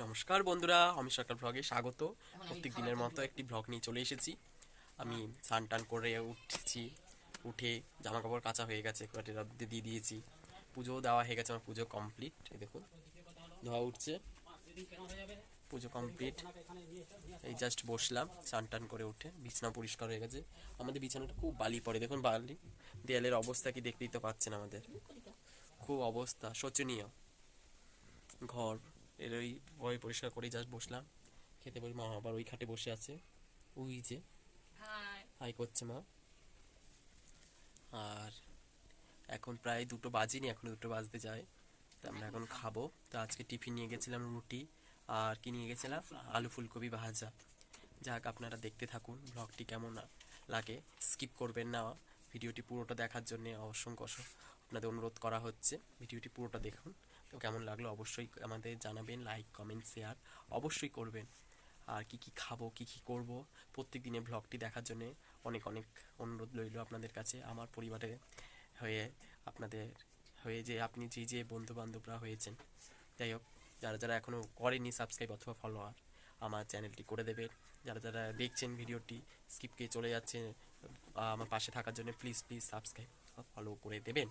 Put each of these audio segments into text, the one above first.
নমস্কার বন্ধুরা, আমি সরকার ব্লগে স্বাগত। প্রত্যেক দিনের মতো একটি ব্লগ নিয়ে চলে এসেছি। আমি স্নান টান করে উঠছি, উঠে জামা কাপড় কাচা হয়ে গেছে, কয়েকটি রোদে দিয়ে দিয়েছি, পুজো দেওয়া হয়ে গেছে, আমার পুজো কমপ্লিট। এই দেখুন ধোয়া উঠছে, পুজো কমপ্লিট। এই জাস্ট বসলাম স্নান টান করে উঠে, বিছানা পরিষ্কার হয়ে গেছে। আমাদের বিছানাটা খুব বালি পড়ে, দেখুন বালি, দেয়ালের অবস্থা কি দেখতেই তো পাচ্ছেন, আমাদের খুব অবস্থা শোচনীয়। ঘর এর ওই পরিষ্কার করেই জাস্ট বসলাম, খেতে বলি। মা আবার ওই খাটে বসে আছে, ওই যে হাই করছে মা। আর এখন প্রায় 2টো বাজেনি, এখন 2টো বাজতে যায়। তা আমরা এখন খাবো। তো আজকে টিফিন নিয়ে গেছিলাম রুটি, আর কি নিয়ে গেছিলাম, আলু ফুলকপি ভাজা। যাক, আপনারা দেখতে থাকুন ব্লগটি, কেমন লাগে স্কিপ করবেন না। ভিডিওটি পুরোটা দেখার জন্য অসংখ্য আপনাদের অনুরোধ করা হচ্ছে, ভিডিওটি পুরোটা দেখুন। তো কেমন লাগলো অবশ্যই আমাদের জানাবেন, লাইক কমেন্ট শেয়ার অবশ্যই করবেন। আর কি কি খাবো, কি কি করব, প্রত্যেক দিনের ব্লগটি দেখার জন্য অনেক অনেক অনুরোধ রইল আপনাদের কাছে। আমার পরিবারের হয়ে, আপনাদের হয়ে, যে আপনি যে বন্ধু বান্ধবরা হয়েছেন, যাই হোক, যারা যারা এখনও করেনি সাবস্ক্রাইব অথবা ফলোয়ার, আমার চ্যানেলটি করে দেবেন। যারা যারা দেখছেন ভিডিওটি স্কিপকে চলে যাচ্ছেন, আমার পাশে থাকার জন্য প্লিজ প্লিজ সাবস্ক্রাইব ফলো করে দেবেন।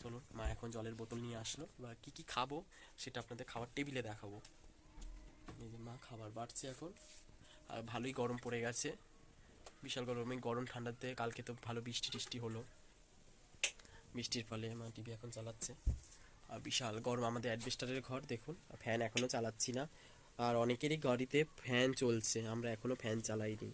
চলুন, মা এখন জলের বোতল নিয়ে আসলো, বা কি কি খাবো সেটা আপনাদের খাবার টেবিলে দেখাবো। এই যে মা খাবার বাড়ছে এখন। আর ভালোই গরম পড়ে গেছে, বিশাল গরমে, গরম ঠান্ডাতে। কালকে তো ভালো বৃষ্টি টিষ্টি হলো, বৃষ্টির ফলে মা টিভি এখন চালাচ্ছে। আর বিশাল গরম, আমাদের অ্যাডভেস্টারের ঘর দেখুন, ফ্যান এখনও চালাচ্ছি না। আর অনেকেরই গাড়িতে ফ্যান চলছে, আমরা এখনও ফ্যান চালাইনি।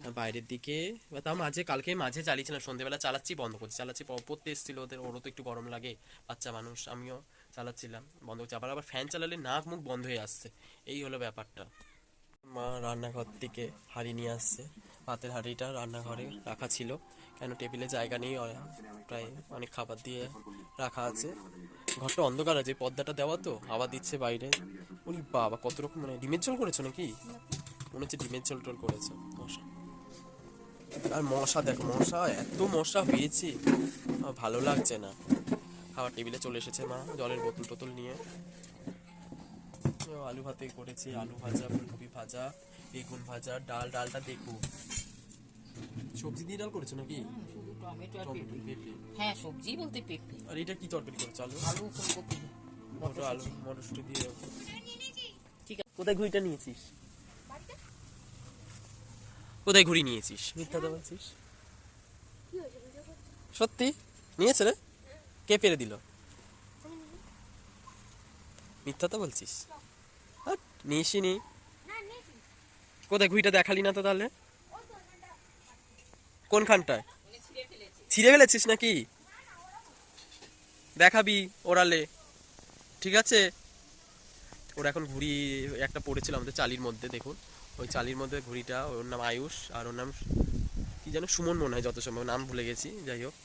আর বাইরের দিকে তাও মাঝে, কালকে মাঝে চালিয়েছিলাম, সন্ধ্যেবেলা চালাচ্ছি, বন্ধ করছি, চালাচ্ছি। পড়তে এসেছিলো ওদের, ওরও তো একটু গরম লাগে, বাচ্চা মানুষ, আমিও চালাচ্ছিলাম, বন্ধ করছি। আবার আবার ফ্যান চালালে নাক মুখ বন্ধ হয়ে আসছে, এই হলো ব্যাপারটা। মা রান্নাঘর থেকে হাঁড়ি নিয়ে আসছে, ভাতের হাঁড়িটা রান্নাঘরে রাখা ছিল, কেন টেবিলে জায়গা নেই, প্রায় অনেক খাবার দিয়ে রাখা আছে। ঘরটা অন্ধকার আছে, পর্দাটা দেওয়া তো হাওয়া দিচ্ছে বাইরে। উনি বাবা, কত রকম, মানে ডিমের ঝোল করেছো নাকি? মনে হচ্ছে ডিমের ঝোল টোল করেছো। মশা, আর মশা দেখো, মশা এত মশা হয়েছে, আমার ভালো লাগছে না। খাবার টেবিলে চলে এসেছে মা, জলের বোতল টোতল নিয়ে। আলু ভাতে করেছি, আলু ভাজা, ফুলকপি ভাজা, বেগুন ভাজা, ডাল, ডালটা দেখো, সবজি দিয়ে ডাল করেছো নাকি? টমেটো আর টমেটো, পেঁপে। পেঁপে। হ্যাঁ, সবজি বলতে পেঁপে। আর এটা কি তরকারি করেছো? আলু, আলু ফুলকপি ওটা আলু মটরশুঁটি দিয়ে। ঠিক আছে। কোথায় ঘুড়িটা নিয়েছিস? কোথায় ঘুড়ি নিয়েছিস? মিথ্যা তো বলছিস। সত্যি নিয়েছে রে? কে পেরে দিল? মিথ্যা তো বলছিস। হাট, নিয়েছিনি। কোথায় ঘুড়িটা দেখালি না তো তাহলে? কোনখানটায়? ছিঁড়ে ফেলেছিস নাকি? দেখাবি ওরালে, ঠিক আছে? ওর এখন ঘুড়ি একটা পড়েছিল আমাদের চালির মধ্যে, দেখুন ওই চালির মধ্যে ঘুড়িটা, ওর নাম আয়ুষ, আর ওর নাম কি যেন, সুমন মনে হয়, যত সম্ভব, নাম ভুলে গেছি। যাই হোক,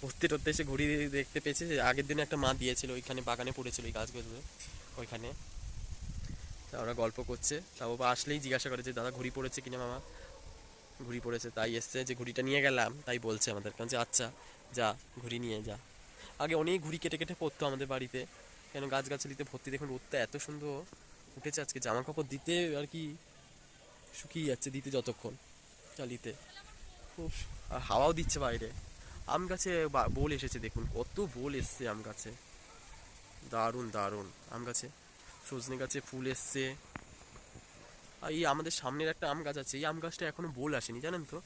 পড়তে টরতে এসে ঘুড়ি দেখতে পেয়েছে, যে আগের দিনে একটা মা দিয়েছিল, ওইখানে বাগানে পড়েছিল ওই গাছগুলো, ওইখানে। তা ওরা গল্প করছে, তা বাবা আসলেই জিজ্ঞাসা করে যে দাদা ঘুড়ি পড়েছে কিনা মামা। ঘুড়ি পড়েছে, তাই এসছে, যে ঘুড়িটা নিয়ে গেলাম, তাই বলছে আমাদের কাছে, আচ্ছা যা ঘুড়ি নিয়ে যা। আগে অনেক ঘুড়ি কেটে কেটে পড়তো আমাদের বাড়িতে, কেন গাছগাছালিতে ভর্তি। দেখুন রোদটা এত সুন্দর উঠেছে আজকে, জামা কাপড় দিতে আর কি শুকিয়ে যাচ্ছে, দিতে যতক্ষণ চালিতে। উফ, আর হাওয়াও দিচ্ছে বাইরে। আম গাছে বোল এসেছে, দেখুন কত বোল এসছে আম গাছে, দারুণ দারুণ আম গাছে। সজনে গাছে ফুল এসছে। আর এই আমাদের সামনের একটা আম গাছ আছে, এই আম গাছটা এখনো বোল আসেনি, জানেন তো?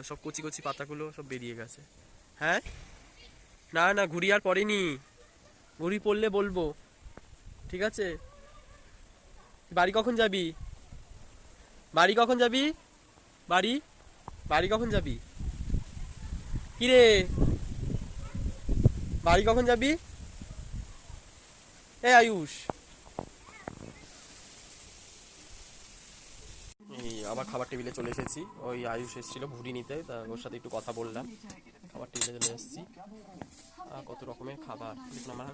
সব কচি কচি পাতাগুলো সব বেরিয়ে গেছে। হ্যাঁ, না না, ঘুড়ি আর পড়েনি, ঘুড়ি পড়লে বলবো, ঠিক আছে? বাড়ি কখন যাবি? বাড়ি কখন যাবি? বাড়ি, বাড়ি কখন যাবি? কিরে, বাড়ি কখন যাবি? এ আয়ুষ, এই আবার খাবার টেবিলে চলে এসেছি। ওই আয়ুষ এসেছিল ভুড়ি নিতে, তা ওর সাথে একটু কথা বললাম, খাবার টেবিলে চলে এসেছি। কত রকমের খাবার দেখুন, আমার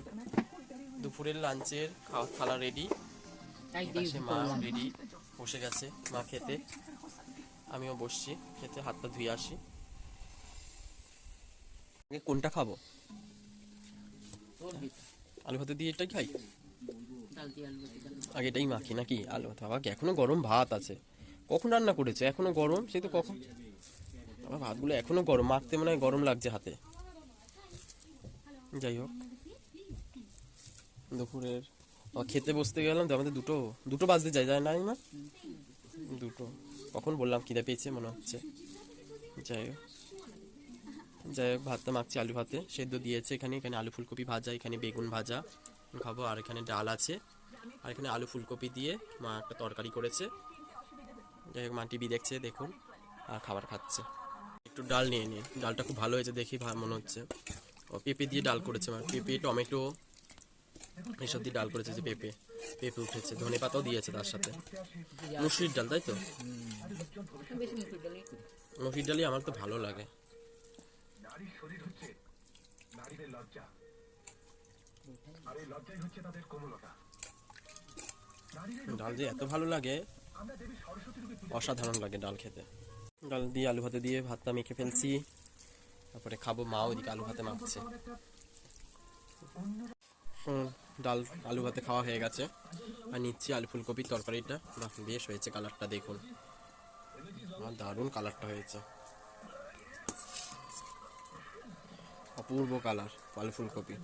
দুপুরের লাঞ্চের খাওয়া থালা রেডি, পাশে মা রেডি বসে গেছে, মা খেতে, আমিও বসছি খেতে, হাত পা ধুয়ে আসি। কোনটা খাবো? আলু ভাতে দিয়ে এটাই খাই, ডাল দিয়ে আলু ভাজি ডাল। আগে এটাই মাখি নাকি আলু ভাত? বাবা এখনো গরম ভাত আছে, কখন রান্না করেছে? এখনো গরম, সে তো কখন। আমার ভাতগুলো এখনো গরম, মাখতে মনে হয় গরম লাগছে হাতে। যাই হোক, দুপুরের খেতে বসতে গেলাম তো আমাদের দুটো দুটো বাজতে যায় যায় না না, দুটো। কখন বললাম খিদে পেয়েছে মনে হচ্ছে। যাই হোক, যাই হোক, ভাতটা মাখছি আলু ভাতে, সেদ্ধ দিয়েছে এখানে, এখানে আলু ফুলকপি ভাজা, এখানে বেগুন ভাজা খাবো, আর এখানে ডাল আছে, আর এখানে আলু ফুলকপি দিয়ে মা একটা তরকারি করেছে। যাই হোক, মা টিভি দেখছে দেখুন, আর খাবার খাচ্ছে। একটু ডাল নিয়ে নিই, ডালটা খুব ভালো হয়েছে দেখি মনে হচ্ছে। ও পেঁপে দিয়ে ডাল করেছে মা, পেঁপে টমেটো এসব দিয়ে ডাল করেছে, যে পেঁপে পেঁপে উঠেছে, ধনে পাতাও দিয়েছে তার সাথে। মুসুরির ডাল, তাই তো? বেশি মুখের ডালই করি। মুসুরির ডালই আমার তো ভালো লাগে। ডাল যে এত ভালো লাগে, অসাধারণ লাগে ডাল খেতে। ডাল দিয়ে আলু ভাতে দিয়ে ভাতটা মেখে ফেলছি, তারপরে খাবো। মা ওইদিকে আলু ভাতে মাখছে। ডাল আলু ভাতে খাওয়া হয়ে গেছে, আর নিচ্ছি আলু ফুলকপির তরকারিটা। বাহ, বেশ হয়েছে কালারটা, দেখুন আমার দারুণ কালারটা হয়েছে, অপূর্ব কালার। আলু ফুলকপি,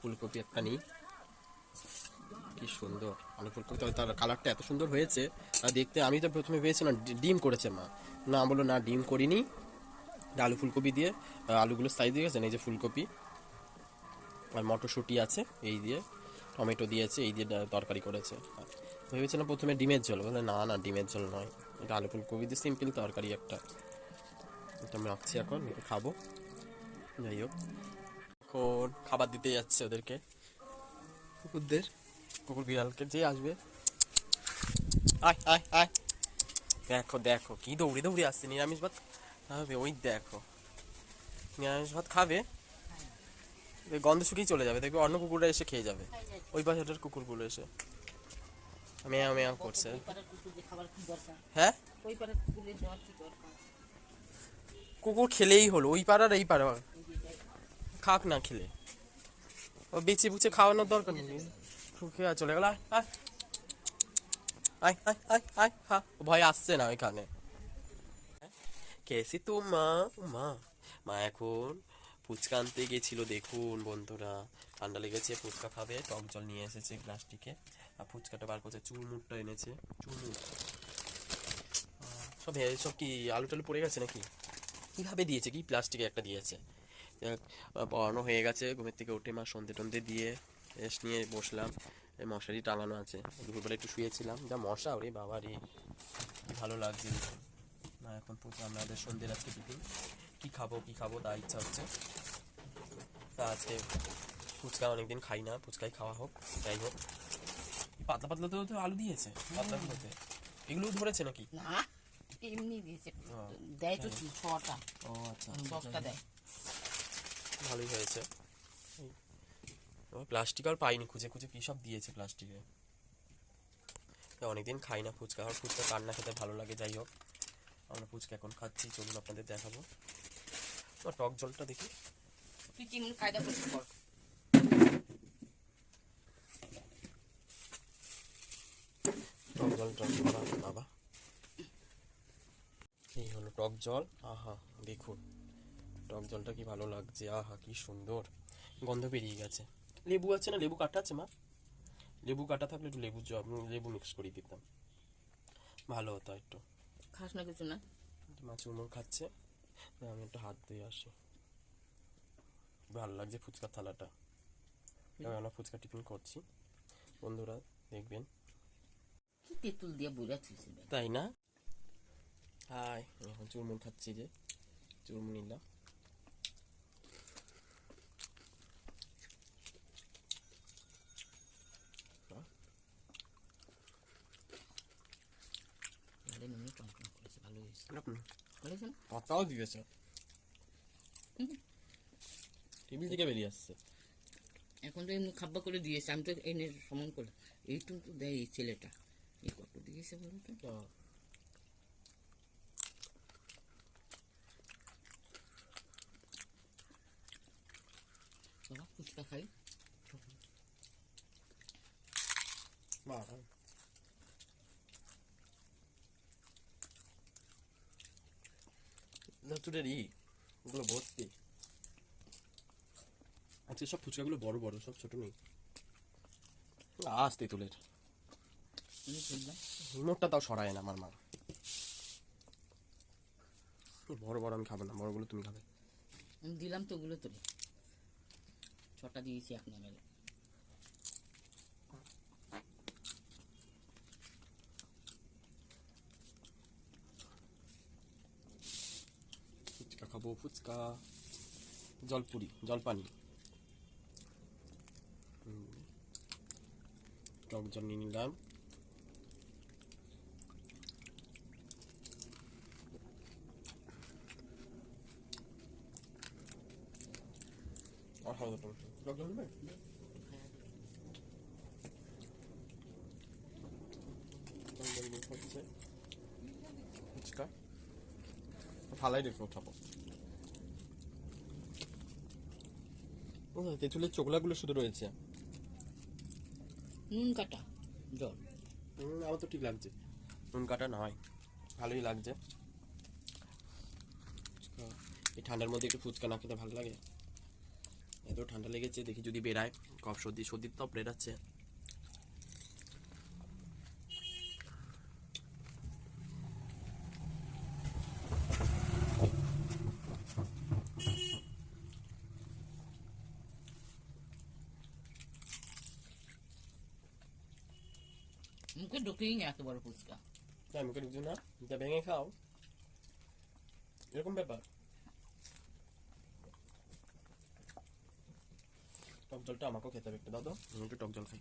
ফুলকপি একটা নিই, কি সুন্দর আলু ফুলকপি, তার কালারটা এত সুন্দর হয়েছে। আর দেখতে আমি তো প্রথমে ভেবেছিলাম ডিম করেছে মা, না বললো না ডিম করিনি, আলু ফুলকপি দিয়ে আলুগুলো সাইজ দিয়ে গেছেন, এই যে ফুলকপি আর মটরশুঁটি আছে, এই দিয়ে টমেটো দিয়েছে, এই দিয়ে তরকারি করেছে। ভেবেছিলাম প্রথমে ডিমের ঝোল, বলে না না ডিমের ঝোল নয়, এটা আলু ফুলকপি দিয়ে সিম্পল তরকারি একটা। এটা আমি রাখছি, এখন এটা খাবো। যাই হোক, এখন খাবার দিতে যাচ্ছে ওদেরকে, কুকুরদের, কুকুর বিড়ালকে যে আসবে। আয় আয় আয়, দেখো দেখো কি দৌড়ে দৌড়ে আসছে, নিরামিষ ভাত খাবে, ওই দেখো নিরামিষ ভাত খাবে, গন্ধ শুকিয়ে চলে যাবে, দেখবে অন্য কুকুররা এসে খেয়ে যাবে, ওই পাশেটার কুকুরগুলো এসে মেয়া মেয়া করছে। ওই পাড়ার কুকুরদের খাবার কি দরকার? হ্যাঁ, ওই পাড়ার কুকুরের দেওয়ার কি দরকার? কুকুর খেলেই হলো, ওই পাড়ার এই পাড়া খাক না, খেলে ও বেঁচে বুচে খাওয়ানোর দরকার নেই, খেয়ে চলে গেল। আয় আয় আয় আয় আয় আয়, হা ভয় আসছে না ওইখানে। কেসি তো মা, মা মা এখন ফুচকা আনতে গেছিল, দেখুন বন্ধুরা, ঠান্ডা লেগেছে, ফুচকা খাবে, টক জল নিয়ে এসেছে প্লাস্টিকে, আর ফুচকাটা বার করছে, চুরমুটটা এনেছে, চুরমুট সব সব কি আলু টালু পড়ে গেছে নাকি, কিভাবে দিয়েছে, কি প্লাস্টিকে একটা দিয়েছে। পড়ানো হয়ে গেছে, ঘুমের থেকে উঠে মা সন্ধে টন্ধে দিয়ে রেস্ট নিয়ে বসলাম, এই মশারি টাঙানো আছে, দুপুরবেলা একটু শুয়েছিলাম, যা মশা, ওরে বাবা রে, কি ভালো লাগছে দেখুন। না এখন আমাদের সন্ধ্যের আজকে টিফিন কি খাবো তা ইচ্ছা হচ্ছে, তা আজকে ফুচকা অনেকদিন খাই না, ফুচকাই খাওয়া হোক। যাই হোক, পাতলা পাতলা তো আলু দিয়েছে, পাতলা গুলোতে এগুলো ধরেছে নাকি? না, এমনি দিয়েছে। ও, দেয় তো 6টা, ও আচ্ছা, 10টা দেয়। ভালোই হয়েছে। প্লাস্টিক আর পাইনি, খুঁজে খুঁজে কি সব দিয়েছে প্লাস্টিকে, অনেকদিন খাই না ফুচকা, আর ফুচকা কার না খেতে ভালো লাগে। যাই হোক, আমরা ফুচকা এখন খাচ্ছি, চলুন আপনাদের দেখাবো। আমার টক জলটা দেখি, তুই চিংড়ি কায়দা করতে কর। টক জলটা বাবা, এই হলো টক জল, আহা দেখুন টক জলটা কি ভালো লাগছে, আহা কি সুন্দর গন্ধ বেরিয়ে গেছে। লেবু আছে না, লেবু কাটা আছে মা, লেবু কাটা থাকলে একটু লেবু মিক্স করে দিতাম, ভালো হতো একটু। খাস না কিছু না? মা চুরমুর খাচ্ছে, আমি একটু হাত ধুয়ে আসি। ভালো লাগছে ফুচকার থালাটা, এবার আমরা ফুচকা টিফিন করছি, বন্ধুরা দেখবেন, কি তেঁতুল দিয়ে বোঝাচ্ছিস? তাই না? হাই, এখন চুরমুর খাচ্ছি, যে চুরমুর নিলাম। ভালো হয়েছে, পাতাও দিয়েছে, টেবিল থেকে বেরিয়ে আসছে। এখন তো এমনি খাব্বা করে দিয়েছে, আমি তো এনে সমান করে এইটুকু তো দেয় এই ছেলেটা, এই কত দিয়েছে বলো তো। বাবা ফুচকা খাই, চুটের ওগুলো ভর্তি। আজকে সব ফুচকাগুলো বড় বড়, সব ছোট নেই। আসতে তুলের আমি বললাম নোটটা তাও সরায় না আমার মা। বড় বড় আমি খাবো না, বড়গুলো তুমি খাবে। আমি দিলাম তো ওগুলো তোলে 6টা দিয়েছি এক নাগালে। ফুচকা খাবো, ফুচকা, জলপুরি, জলপানি, টক জল নিয়ে নিলাম। আর খাওয়া যাবে না। টক জল নেবে? টক জল দিয়ে হচ্ছে ফুচকা, ফালাই রেখে উঠাবো। তেঁতুলের চোখলাগুলো শুধু রয়েছে। নুন কাটা জল। আমার তো ঠিক লাগছে, নুন কাটা নয়, ভালোই লাগছে। ফুচকা, এই ঠান্ডার মধ্যে একটু ফুচকা না খেতে ভালো লাগে? এত ঠান্ডা লেগেছে, দেখি যদি বেরায়। কফ সর্দি, সর্দির তো বেরাচ্ছে। মুখে ঢুকেই না এত বড় ফুচকা। তাই মুখে ঢুকছে না, যা ভেঙে খাও, এরকম ব্যাপার। টক জলটা আমাকেও খেতে হবে একটু, দাদা আমি একটু টক জল খাই,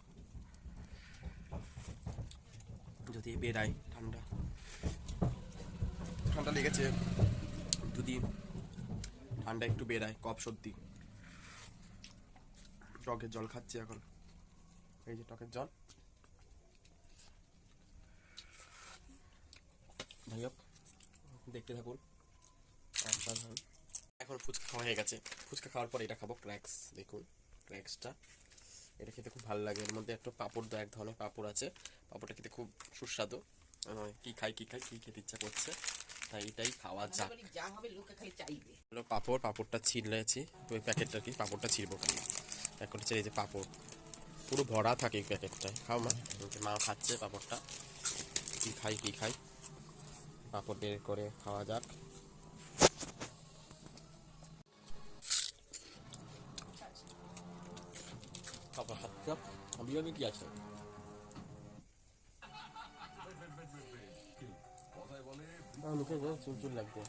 যদি বেরায়। ঠান্ডা ঠান্ডা লেগেছে, যদি ঠান্ডা একটু বেরায়, কফ সর্দি। টকের জল খাচ্ছি এখন, এই যে টকের জল। যাই হোক, দেখতে থাকুন। এখন ফুচকা খাওয়া হয়ে গেছে, ফুচকা খাওয়ার পর এটা খাবো, ক্র্যাক্স। দেখুন ক্র্যাক্সটা, এটা খেতে খুব ভালো লাগে। এর মধ্যে একটা পাঁপড়, এক ধরনের পাঁপড় আছে, পাঁপড়টা খেতে খুব সুস্বাদু। কি খাই কি খেতে ইচ্ছা করছে, তাই এটাই খাওয়া যাক। যা হবে লোকে খালি চাইবে। হলো পাঁপড়টা ছিঁড়লেছি, ওই প্যাকেটটা কি পাঁপড়টা ছিঁড়বো খালি। প্যাকেট হচ্ছে এই যে পাঁপড়, পুরো ভরা থাকে এই প্যাকেটটায়। খাও মা, মা খাচ্ছে পাঁপড়টা। কি খাই, পাঁপড় বের করে খাওয়া যাক। পাঁপড় খাচ্ছে, আমি কি আছে মুখে চুল চুল লাগবে।